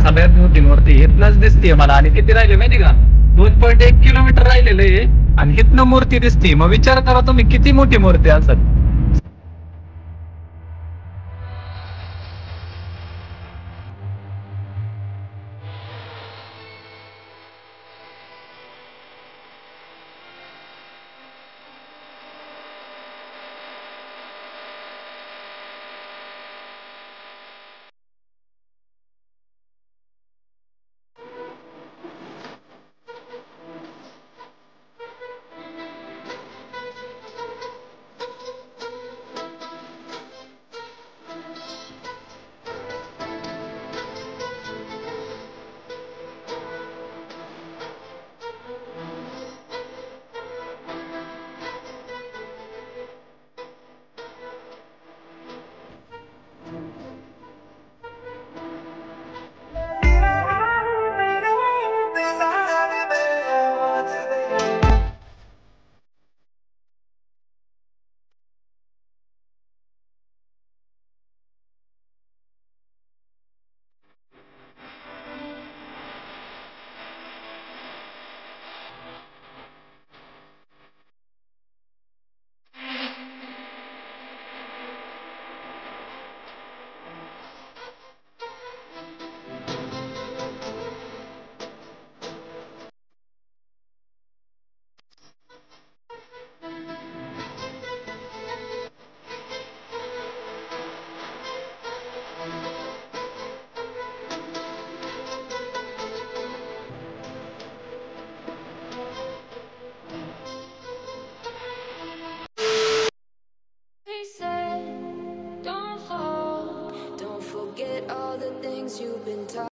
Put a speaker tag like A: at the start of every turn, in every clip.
A: सगळ्यात मोठी मूर्ती इथनच दिसते मला. आणि किती राहिले माहिती का, 2.1 किलोमीटर राहिलेलं आहे आणि इथनं मूर्ती दिसते. मग विचार करा तुम्ही किती मोठी मूर्ती असेल.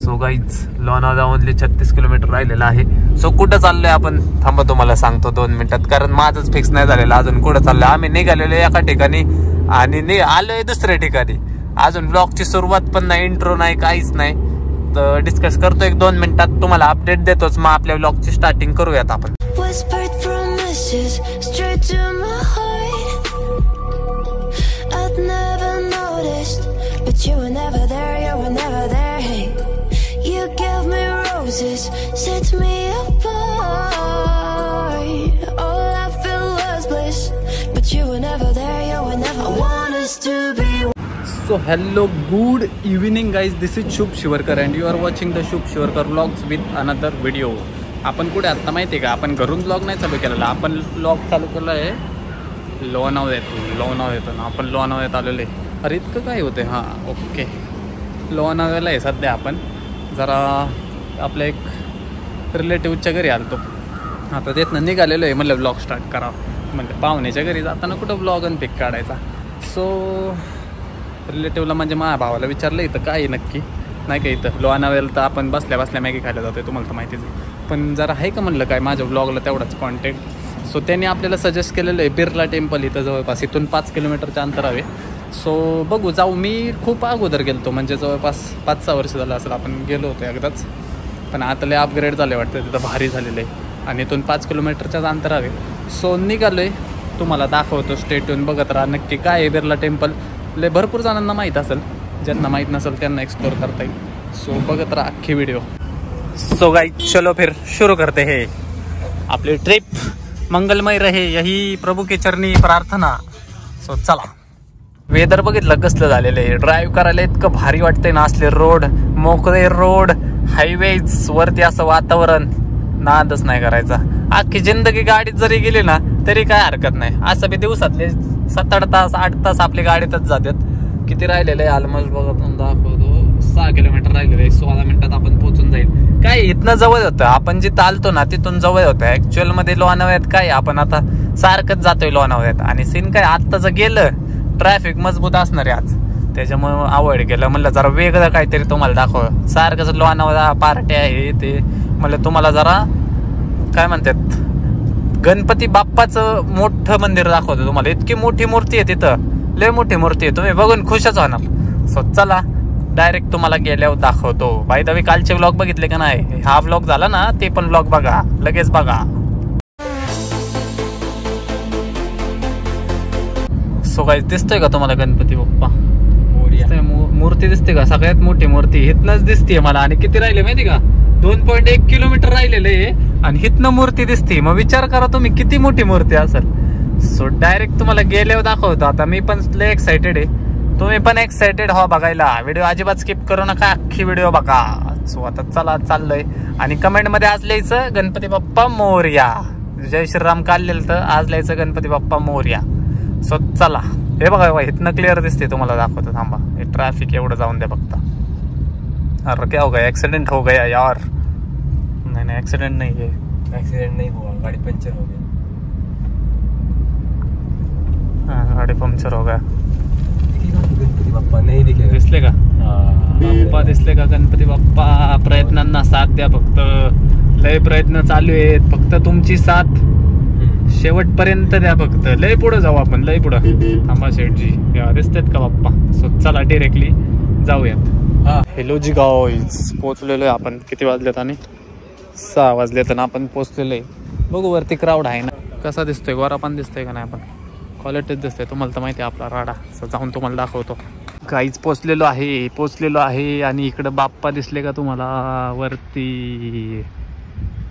B: So guys Lonavala only 36 kilometre राहिलेला आहे. सो कुठं चाललोय आपण थांबा तुम्हाला सांगतो 2 मिनिटात, कारण माझंच फिक्स नाही झालेलं अजून कुठं चाललोय. आम्ही निघालेलो एका ठिकाणी आणि आलोय दुसऱ्या ठिकाणी. अजून ब्लॉगची सुरुवात पण नाही, इंट्रो नाही, काहीच नाही. तर डिस्कस करतो 1-2 मिनिटात, तुम्हाला अपडेट देतोच. मग आपल्या ब्लॉगची स्टार्टिंग करूयात आपण. But you were never there, you were never there, hey. You gave me roses, set me apart. All I felt was bliss, but you were never there, you were never. I want us to be. So hello, good evening guys, this is Shubh Shivarkar and you are watching the Shubh Shivarkar vlogs with another video. आपण कुठे आता माहिती आहे का, आपण घरून vlog नाही चालू केलेला, आपण vlog चालू केला आहे लोणावळ्यातून. आपण लोणावळ्यात आलेलो आहे. अरे इतकं काय होतं, हां ओके. लोणावळ्याला आहे सध्या आपण. जरा आपल्या एक रिलेटिव्हच्या घरी आलतो. आता तिथनं निघालेलो आहे. म्हणलं ब्लॉग स्टार्ट करावं. म्हणलं पाहुण्याच्या घरी जाताना कुठं ब्लॉग आणि पिक काढायचा. सो रिलेटिव्हला म्हणजे माझ्या भावाला विचारलं इथं काय आहे नक्की, नाही का इथं लोणावळ्याला तर आपण बसल्या बसल्या मॅगी खायला जातो आहे, तुम्हाला तर माहितीच आहे. पण जरा आहे का म्हणलं काय माझ्या ब्लॉगला तेवढाच कॉन्टेंट. सो त्यांनी आपल्याला सजेस्ट केलेलं आहे बिर्ला टेम्पल, इथं जवळपास इथून 5 किलोमीटरच्या अंतरावर. सो बघू जाऊ. मी खूप अगोदर गेलो म्हणजे जवळपास 5-6 वर्ष झालं असेल आपण गेलो होतो एकदाच. पण आता लय अपग्रेड झाले वाटतं, तिथं भारी झालेलं आहे. आणि इथून 5 किलोमीटरच्याच अंतरावर. सो निघालो आहे, तुम्हाला दाखवतो. स्टेटून बघत राहा नक्की काय आहे बिर्ला टेम्पल. लय भरपूर जणांना माहीत असेल, ज्यांना माहीत नसेल त्यांना एक्सप्लोर करता येईल. सो बघत राहा अख्खी व्हिडिओ. सो गाइस चलो फिर शुरू करते हैं आपली ट्रिप. मंगलमय रहे यही प्रभू के चरणी प्रार्थना. सो चला. वेदर बघितलं कसलं झालेलं आहे. ड्राईव्ह करायला इतकं भारी वाटतंय ना. असले रोड, मोकळे रोड, हायवेज वरती असं वातावरण, नादच नाही करायचा. अख्खी जिंदगी गाडीत जरी गेली ना तरी काय हरकत नाही. असं बी दिवसातले 7-8 तास 8 तास आपली गाडीतच जातात. किती राहिलेलं आहे ऑलमोस्ट बघत दाखवतो 6 किलोमीटर राहिलेलं आहे. 16 मिनिटात आपण पोहोचून जाईल. काय इथनं जवळ होतं, आपण जिथं आलतो ना तिथून जवळ होतं. ऍक्च्युअल मध्ये लोणावळ्यात काय आपण आता सारखंच जातोय लोणावळ्यात. आणि सीन काय आत्ताच गेलं, ट्रॅफिक मजबूत असणार आहे आज, त्याच्यामुळे अवॉइड केलं. म्हणलं जरा वेगळं काहीतरी तुम्हाला दाखव. सारखंच लोणावळा पार्ट्या आहे ते. म्हणलं तुम्हाला जरा काय म्हणतात गणपती बाप्पाचं मोठं मंदिर दाखवतो तुम्हाला. इतकी मोठी मूर्ती आहे तिथं, लय मोठी मूर्ती आहे, तुम्ही बघून खुशच होणार. सो चला डायरेक्ट तुम्हाला गेल्यावर दाखवतो. बाय द वे कालचे व्लॉग बघितले का नाही, हा व्लॉग झाला ना ते पण व्लॉग बघा, लगेच बघा. सो गाइस दिसतोय का तुम्हाला गणपती बाप्पा? दिसते मूर्ती दिसते का? सगळ्यात मोठी मूर्ती हितनच दिसते मला. आणि किती राहिले माहिती का? 2.1 किलोमीटर राहिलेलं आहे आणि हितनं मूर्ती दिसते. मग विचार करा तुम्ही किती मोठी मूर्ती असेल. सो डायरेक्ट तुम्हाला गेल्यावर दाखवतो. आता मी पण लय एक्साइटेड आहे, तुम्ही पण एक्साइटेड हो बघायला. व्हिडिओ अजिबात स्किप करू नका, अख्खी व्हिडिओ बघा. सो आता चला चाललोय. आणि कमेंट मध्ये आज लिहायचं गणपती बाप्पा मोरया. जय श्रीराम काल लिहिलं तर आज लिहायचं गणपती बाप्पा मोरया. सो चला. हे बघा इथनं क्लिअर दिसते, तुम्हाला दाखवतो थांबा. हे ट्रॅफिक एवढं जाऊन द्या बघता. अरे क्या हो गया? एक्सीडेंट हो गया यार. नहीं एक्सीडेंट नहीं है.
C: एक्सीडेंट नहीं हुआ, गाड़ी पंचर हो गया.
B: हाँ गाड़ी पंक्चर हो गया.
C: गणपती बाप्पा नाही दिखे.
B: दिसले का बाप्पा? दिसले का गणपती बाप्पा? प्रयत्नांना साथ द्या फक्त. लय प्रयत्न चालू आहेत, फक्त तुमची साथ शेवटपर्यंत द्या फक्त. लय पुढे जाऊ आपण, लय पुढं. थांबा शेठजी दिसतात का बाप्पा? सो चला डिरेक्टली जाऊयात. हेलो जी गाईज, पोहोचलेलो आहे आपण. किती वाजलेत? आणि 6 वाजलेत आणि आपण पोहोचलेलो आहे. बघू वरती क्राऊड आहे ना. कसा दिसतोय? गोरा पण दिसतोय का नाही? आपण क्वालिटीच दिसतोय. तुम्हाला तर माहिती आहे आपला राडा. सो जाऊन तुम्हाला दाखवतो. काहीच पोचलेलो आहे आणि इकडं बाप्पा दिसले का तुम्हाला वरती?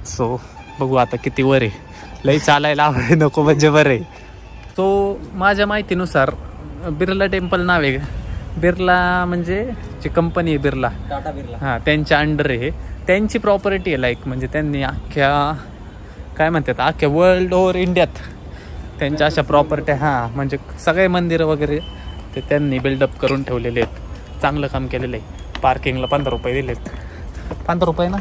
B: सो बघू आता किती वर आहे. लई चालायला आवडे नको म्हणजे बरं आहे. सो माझ्या माहितीनुसार बिर्ला टेम्पल नाव आहे. बिर्ला म्हणजे जी कंपनी आहे बिर्ला,
C: टाटा बिर्ला,
B: हां त्यांच्या अंडर आहे. त्यांची प्रॉपर्टी आहे लाईक. म्हणजे त्यांनी अख्ख्या काय म्हणतात अख्ख्या वर्ल्ड ओव्हर इंडियात त्यांच्या अशा प्रॉपर्ट्या, हां म्हणजे सगळे मंदिरं वगैरे ते त्यांनी बिल्डअप करून ठेवलेले आहेत. चांगलं काम केलेलं आहे. पार्किंगला 15 रुपये दिलेत. 15 रुपये ना?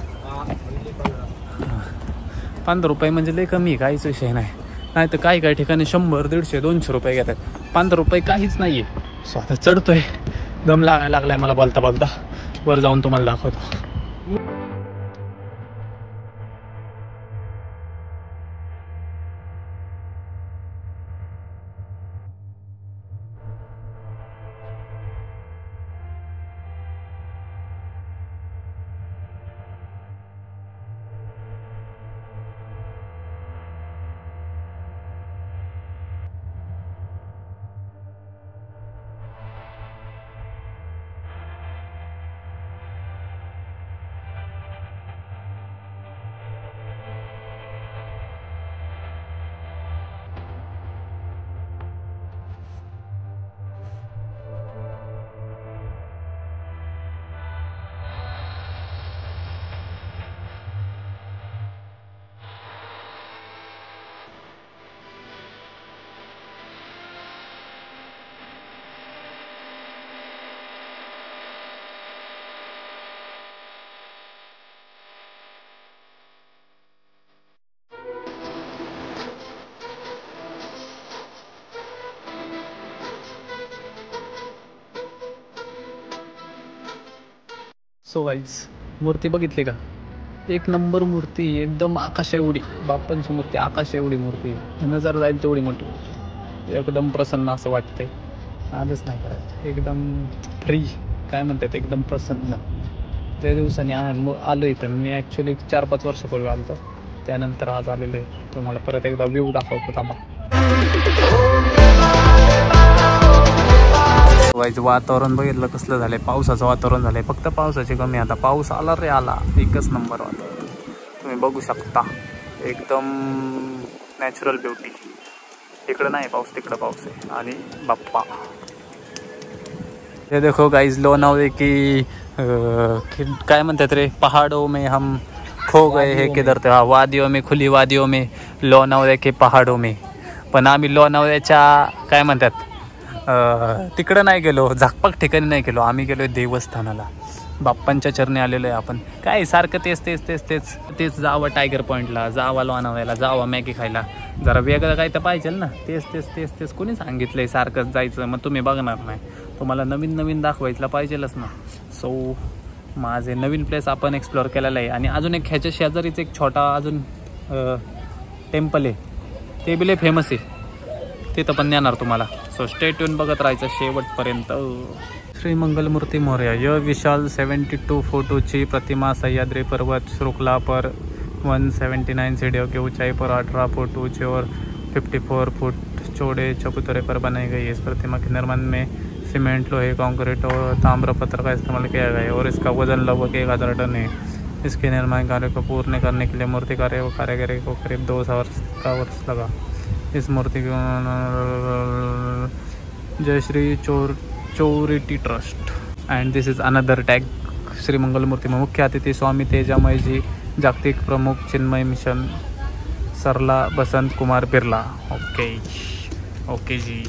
B: 15 रुपये म्हणजे लय कमी, काहीच विषय नाही तर काही ठिकाणी 100, 150, 200 रुपये घेतात. 15 रुपये काहीच नाही आहे. स्वतः चढतोय, दम लागायला लागलाय मला बोलता बोलता. वर जाऊन तुम्हाला दाखवतो. सो गाईज मूर्ती बघितली का? एक नंबर मूर्ती, एकदम आकाश एवढी. बाप्पांची मूर्ती आकाश एवढी मूर्ती, नजर जाईल तेवढी मोठी. एकदम प्रसन्न असं वाटतंय. आजच नाही करायचं, एकदम फ्री काय म्हणतात, एकदम प्रसन्न. त्या दिवसांनी आलो इथं मी. ॲक्च्युली 4-5 वर्षापूर्वी आलो होतो, त्यानंतर आज आलेलो आहे. तुम्हाला परत एकदा व्ह्यू दाखवतो थांबा. वातावरण बघितलं कसलं झालंय. पावसाचं वातावरण झालंय. फक्त पावसाची कमी. आता पाऊस आला रे आला. एकच नंबर वातावरण तुम्ही बघू शकता. एकदम नॅचरल ब्युटी. इकडं नाही पाऊस, तिकडं पाऊस आहे. आणि बाप्पा हे देखो गाइस, लोनावळे की काय म्हणतात रे, पहाड़ों में हम खो गए है किधर ते, वादियों में, खुली वादियों में, लोनावळे के पहाड़ों में. पण आम्ही लोणावळ्याच्या काय म्हणतात तिकडं नाही गेलो, झाकपाक ठिकाणी नाही गेलो. आम्ही गेलो देवस्थानाला. बाप्पांच्या चरणी आलेलो आहे आपण. काय सारखं तेच जावं टायगर पॉईंटला, जावा लोणावळ्याला, जावा मॅगी खायला. जरा वेगळं काय तर पाहिजे ना. तेच कोणी सांगितलंय सारखंच जायचं? मग तुम्ही बघणार नाही. तुम्हाला नवीन दाखवायला पाहिजेलच ना. सो माझे नवीन प्लेस आपण एक्सप्लोअर केलेलं आहे. आणि अजून एक ह्याच्या शेजारीच एक छोटा अजून टेम्पल आहे, ते बी लय फेमस आहे. तिथं पण नेणार तुम्हाला. सो स्टे ट्यून बघत राहायचं शेवटपर्यंत. श्री मंगलमूर्ती मोरया. यह विशाल 72 फुटची प्रतिमा सह्याद्री पर्वत श्रृंखला पर 179 सीढ़ियों की ऊंचाई पर 18 फुट ऊंचे और 54 फुट चौड़े चबूतरे पर बनाई गई. इस प्रतिमा के निर्माण में सीमेंट, लोहे, कंक्रीट और ताम्रपत्र का इस्तेमाल किया गया है और इसका वजन लगभग 1000 टन है। इसके निर्माण कार्य को पूर्ण करने के लिए मूर्ति कार्य व कारीगरी को करीब 2 वर्ष लगा। इस मूर्ति को जय Shri charity trust and this is another tag Shri Mangal Murti में मुख्य अतिथि स्वामी तेजामय जी, जागतिक प्रमुख Chinmaya mission, Sarala Basant Kumar Birla. Okay ji.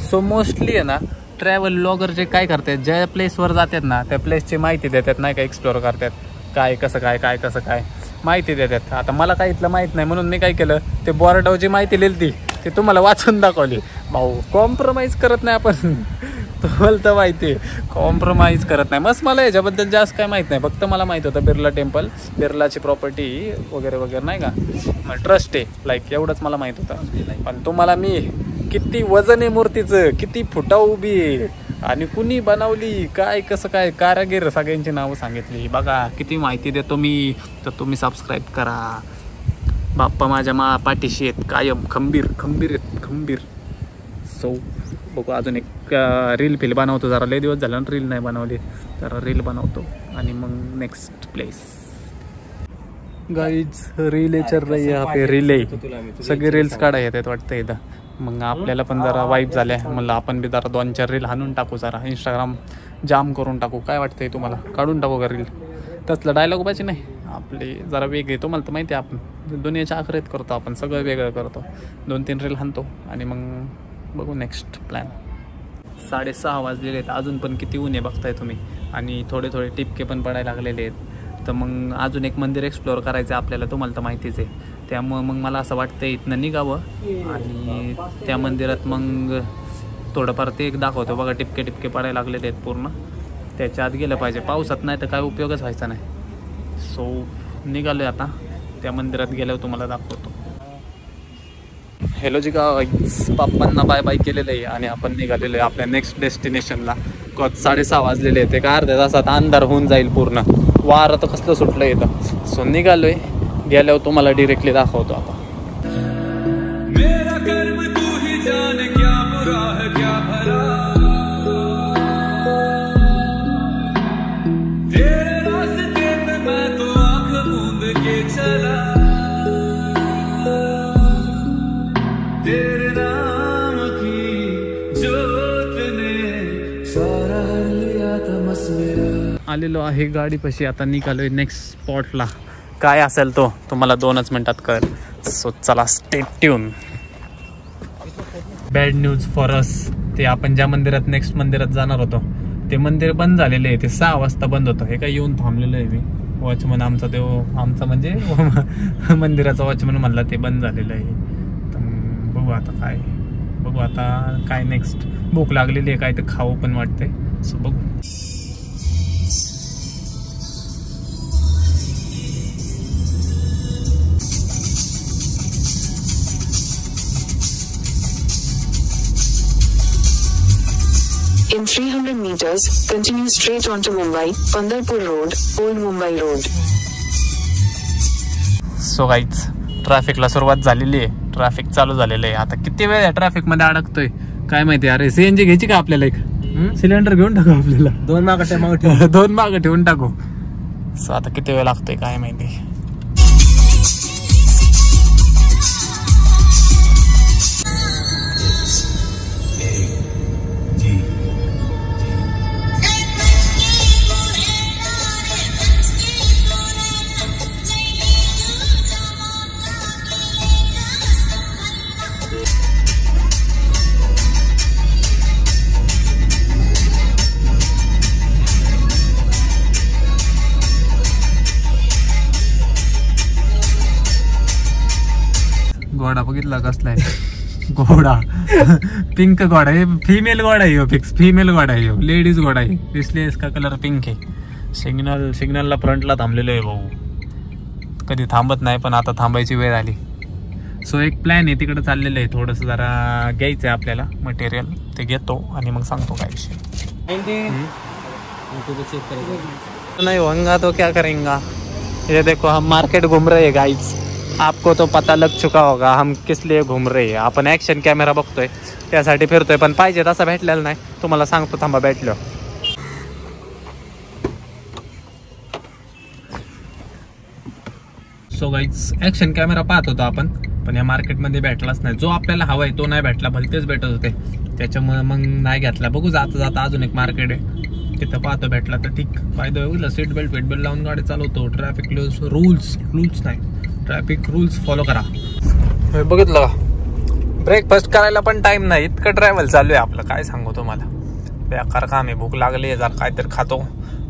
B: So mostly आहे ना ट्रॅव्हल ब्लॉगर जे काय करतात, ज्या प्लेसवर जातात ना त्या प्लेसची माहिती देतात, नाही का, एक्सप्लोर करतात काय कसं काय माहिती देतात. आता मला काही इथलं माहीत नाही म्हणून मी काय केलं, ते बोर्डावरची माहिती लिहिली ती तुम्हाला वाचून दाखवली. भाऊ कॉम्प्रोमाइज करत नाही आपण, तुम्हाला तर माहिती आहे कॉम्प्रोमाइज करत नाही. मस्त मला याच्याबद्दल जास्त काय माहीत नाही, फक्त मला माहीत होतं बिर्ला टेम्पल, बिर्लाची प्रॉपर्टी वगैरे नाही का, ट्रस्ट आहे लाईक एवढंच मला माहीत होतं. पण तुम्हाला मी किती वजन आहे मूर्तीचं, किती फुटा उभी आहे आणि कुणी बनवली, काय कसं काय, कारागीर सगळ्यांची नावं सांगितली. बघा किती माहिती देतो मी, तर तुम्ही सबस्क्राईब करा. बाप्पा माझ्या पाठीशी आहेत कायम, खंबीर. सो बघू अजून एक रील बनवतो, जरा लय दिवस झाला रील नाही बनवली, जरा रील बनवतो आणि मग नेक्स्ट प्लेस. गाईज रील चल रही है यहाँ पे, रील सगळे रील्स काढा येतात वाटतं इथं. मग आपल्याला पण जरा वाईब झाल्या, म्हणलं आपण बी जरा 2-4 रील हाणून टाकू, जरा इंस्टाग्राम जाम करून टाकू. काय वाटतंय तुम्हाला, काढून टाकू का रील? तसलं डायलॉग पाहिजे नाही, आपली जरा वेगळी, तुम्हाला तर माहिती आहे आपण दुनियाच्या आखरीत करतो, आपण सगळं वेगळं करतो. 2-3 रील हाणतो आणि मग बघू नेक्स्ट प्लॅन. 6:30 वाजलेले आहेत, अजून पण किती ऊन आहे बघताय तुम्ही, आणि थोडे टिपके पण पडायला लागलेले आहेत. तर मग अजून एक मंदिर एक्सप्लोअर करायचं आहे आपल्याला, तुम्हाला तर माहितीच आहे. त्यामुळं मग मला असं वाटतं इथनं निघावं आणि त्या मंदिरात मग थोडंफार ते एक दाखवतो. बघा टिपके पडायला लागलेले आहेत पूर्ण, त्याच्या आत गेलं पाहिजे. पावसात नाही तर काय उपयोगच व्हायचा नाही. सो निघालो आता, त्या मंदिरात गेल्यावर तुम्हाला दाखवतो. हॅलो जी गाईज, पाप्पांना बाय केलेलं आहे आणि आपण निघालेलो आहे आपल्या नेक्स्ट डेस्टिनेशनला. 6:30 वाजलेले आहेत, एका अर्ध्या तासात अंधार होऊन जाईल पूर्ण. वारं तर कसलं सुटलं इथं. सो निघालोय, गेल्यावर तुम्हाला डिरेक्टली दाखवतो आता. आलेलो आहे गाडीपाशी, आता निघालोय नेक्स्ट स्पॉटला. काय असेल तो तुम्हाला 2च मिनिटात कळेल. सो चला, stay tune. Bad news for us, ते आपण ज्या मंदिरात नेक्स्ट मंदिरात जाणार होतो ते मंदिर बंद झालेले आहे. ते 6 वाजता बंद होतं. हे काय येऊन थांबलेलं आहे मी, वॉचमन आमचा म्हणजे मंदिराचा वॉचमन म्हणला ते बंद झालेलं आहे. तर बघू आता काय नेक्स्ट. भूक लागलेली आहे, काय तर खाऊ पण वाटतंय. सो बघू.
D: In 300 meters, continue straight onto Mumbai, Pandharpur Road, Old Mumbai Road.
B: So guys, ट्रॅफिकला सुरुवात झालेली आहे, ट्रॅफिक चालू झालेलं आहे. आता किती वेळ या ट्रॅफिकमध्ये अडकतोय काय माहिती. अरे CNG घ्यायची का आपल्याला, एक सिलेंडर घेऊन टाकू आपल्याला,
C: 2
B: मागं ठेवून टाकू. सो आता किती वेळ लागतोय काय माहिती. घोडा बघितला कसला आहे, घोडा पिंक घोडा आहे, फीमेल घोडा आहे, फिक्स फीमेल घोडा आहे, लेडीज घोडा आहे, इसलिए इसका कलर पिंक आहे. सिग्नलला फ्रंटला थांबलेलो आहे भाऊ, कधी थांबत नाही पण आता थांबायची वेळ आली. सो एक प्लॅन आहे, तिकडे चाललेलं आहे, थोडंसं जरा घ्यायचं आहे आपल्याला मटेरियल, ते घेतो आणि मग सांगतो काय विषय. नहीं होगा तो क्या करेंगे. ये देखो हम मार्केट घूम रहे हैं गाइस, आपको तो पता लग चुका होगा हम किस लिए घूम रहे हैं. आपण ॲक्शन कॅमेरा बघतोय, त्यासाठी फिरतोय, पण पाहिजे तसा भेटलेला नाही. तुम्हाला सांगतो थांबा भेटलो. सो गाईज ॲक्शन कॅमेरा पाहत होतो आपण, पण या मार्केटमध्ये भेटलाच नाही. जो आपल्याला हवा आहे तो नाही भेटला, भलतेच भेटत होते, त्याच्यामुळे मग नाही घेतला. बघू जाता जाता अजून एक मार्केट आहे तिथं पाहतो, भेटला तर ठीक. फायदा होईल. सीट बेल्ट लावून गाडी चालवतो. ट्रॅफिक रूल्स नाही, ट्रॅफिक रूल्स फॉलो करा. बघितलं का, ब्रेकफास्ट करायला पण टाइम नाही, इतकं ट्रॅव्हल चालू आहे आपलं, काय सांगू तुम्हाला. बेकार काम आहे. भूक लागली, जरा काहीतरी खातो,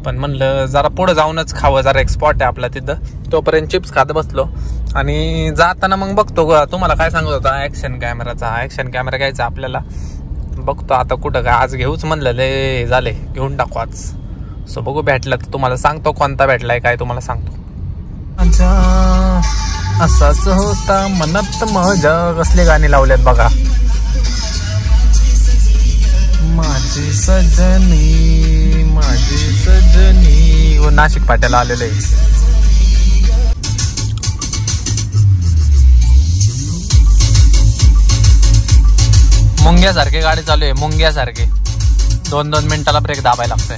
B: पण म्हणलं जरा पुढं जाऊनच खावं. जरा एक स्पॉट आहे आपला तिथं, तोपर्यंत चिप्स खात बसलो. आणि जाताना मग बघतो, तुम्हाला काय सांगत होता ॲक्शन कॅमेरा घ्यायचा आपल्याला. बघतो आता कुठं काय, आज घेऊच म्हणलं, लय झाले, घेऊन टाकू आज. सो बघू भेटलं तर तुम्हाला सांगतो कोणता भेटलाय काय तुम्हाला सांगतो. असाच होता मनात मजा. कसले गाणी लावलेत बघा. माझी सजनी व नाशिक पाट्याला आलेलं आहे. मुंग्यासारखे गाडी चालू आहे, मुंग्यासारखे. 2-2 मिनिटाला ब्रेक दाबायला लागतोय.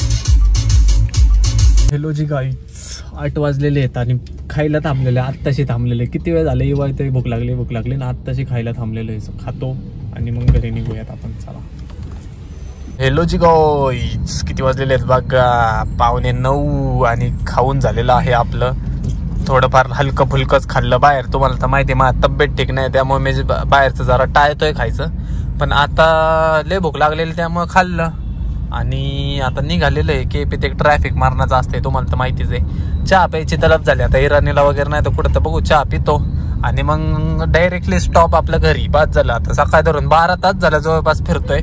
B: हेलो जी गाईज, 8 वाजलेले आहेत आणि खायला थांबलेले, आत्ताशी थांबलेले. किती वेळ झाले येवाय तरी भूक लागली ना, आत्ताशी खायला थांबलेलं आहे. खातो आणि मग घरी निघूयात आपण. चला. हेलो जी गाईज, किती वाजलेले आहेत बघा, 8:45 आणि खाऊन झालेलं आहे आपलं. थोडंफार हलकं फुलकंच खाल्लं बाहेर. तुम्हाला तर माहिती आहे माझी तब्येत ठीक नाही, त्यामुळे मी बाहेरचं जरा टाळतोय खायचं. पण आता लय भूक लागलेली त्यामुळे खाल्लं. आणि आता निघालेलं आहे केपीत. एक ट्रॅफिक मारण्याचं असते, तुम्हाला तर माहितीच आहे. चहा प्यायची तलब झाली आता. इराणीला वगैरे नाही तर कुठं तर बघू, चहा पितो आणि मग डायरेक्टली स्टॉप आपल्या घरी. बाद झालं आता. सकाळ धरून 12 तास झालं जवळपास फिरतोय.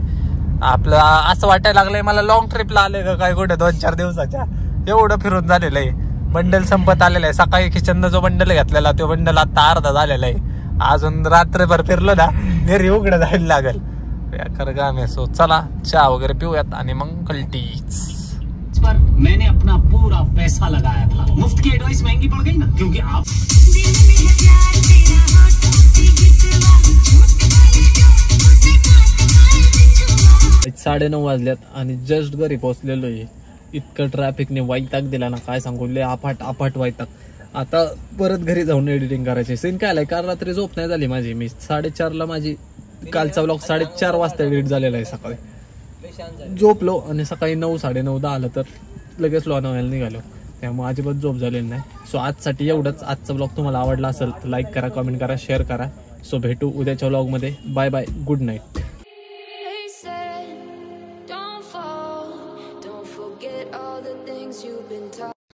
B: आपलं असं वाटायला लागलंय मला लॉंग ट्रिपला आले का काय, कुठे 2-4 दिवसाच्या. एवढं फिरून झालेलं आहे. बंडल संपत आलेलं आहे. सकाळी किचननं जो बंडल घेतलेला तो बंडल आता अर्धा झालेला आहे. अजून रात्रभर फिरलो ना, घरी उघडं जायला लागेल. खरं काम आहे. सो चला चहा वगैरे पिऊयात आणि मग कल्टीच.
E: पर मैंने अपना पूरा पैसा लगाया था, मुफ्त की एडवाइस महंगी पड़ गई ना, क्योंकि आप
B: 9:30 वाजल्यात आणि जस्ट घरी पोहोचलेलो आहे. इतकं ट्रॅफिकने वैताग दिला ना, काय सांगू. लय अफाट वैताग. आता परत घरी जाऊन एडिटिंग करायची. सीन काय आलाय, काल रात्री झोप नाही झाली माझी. मी 4:30ला माझी कालचा व्लॉग 4:30 वाजता एडिट झालेला आहे. सकाळी झोपलो आणि सकाळी 9, 9:30, 10 आलं तर लगेच लोणावळ्याला निघालो. त्यामुळे अजिबात झोप झालेली नाही. सो आजसाठी एवढंच. आजचा व्लॉग तुम्हाला आवडला असेल तर लाईक करा, कमेंट करा, शेअर करा. सो भेटू उद्याच्या व्लॉगमध्ये. Bye bye, good night.